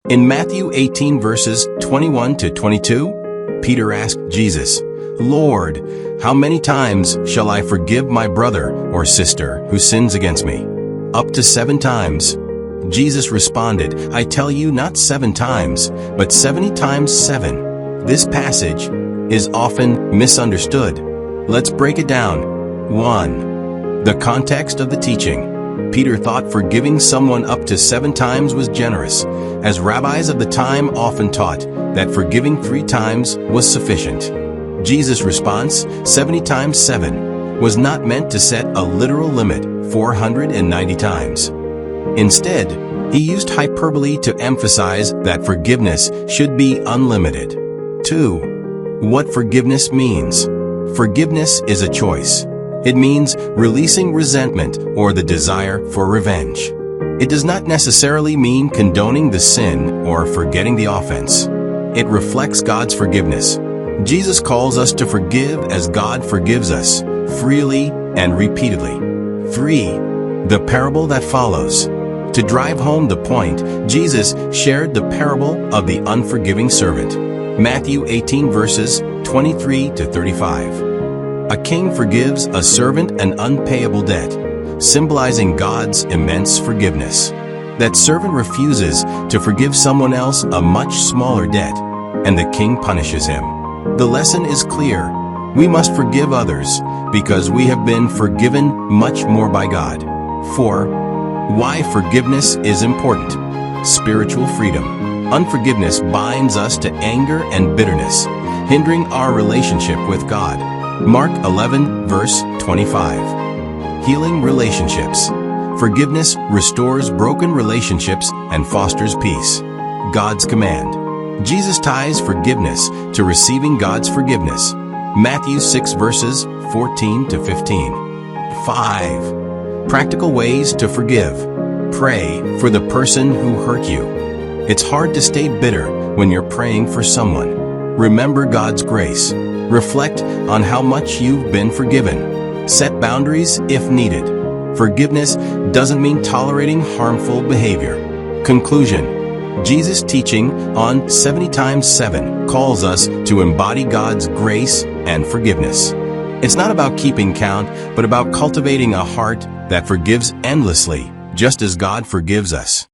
In Matthew 18 verses 21 to 22, Peter asked Jesus, "Lord, how many times shall I forgive my brother or sister who sins against me? Up to 7 times. Jesus responded, "I tell you, not 7 times, but 70 times 7. This passage is often misunderstood. Let's break it down. 1. The context of the teaching. Peter thought forgiving someone up to 7 times was generous, as rabbis of the time often taught that forgiving 3 times was sufficient. Jesus' response, 70 times 7, was not meant to set a literal limit, 490 times. Instead, he used hyperbole to emphasize that forgiveness should be unlimited. 2. What forgiveness means. Forgiveness is a choice. It means releasing resentment or the desire for revenge. It does not necessarily mean condoning the sin or forgetting the offense. It reflects God's forgiveness. Jesus calls us to forgive as God forgives us, freely and repeatedly. 3. The parable that follows. To drive home the point, Jesus shared the parable of the unforgiving servant. Matthew 18 verses 23 to 35. A king forgives a servant an unpayable debt, symbolizing God's immense forgiveness. That servant refuses to forgive someone else a much smaller debt, and the king punishes him. The lesson is clear. We must forgive others because we have been forgiven much more by God. 4. Why forgiveness is important. Spiritual freedom. Unforgiveness binds us to anger and bitterness, hindering our relationship with God. Mark 11, verse 25. Healing relationships. Forgiveness restores broken relationships and fosters peace. God's command. Jesus ties forgiveness to receiving God's forgiveness. Matthew 6 verses 14 to 15. 5. Practical ways to forgive. Pray for the person who hurt you. It's hard to stay bitter when you're praying for someone. Remember God's grace. Reflect on how much you've been forgiven. Set boundaries if needed. Forgiveness doesn't mean tolerating harmful behavior. Conclusion. Jesus' teaching on 70 times 7 calls us to embody God's grace and forgiveness. It's not about keeping count, but about cultivating a heart that forgives endlessly, just as God forgives us.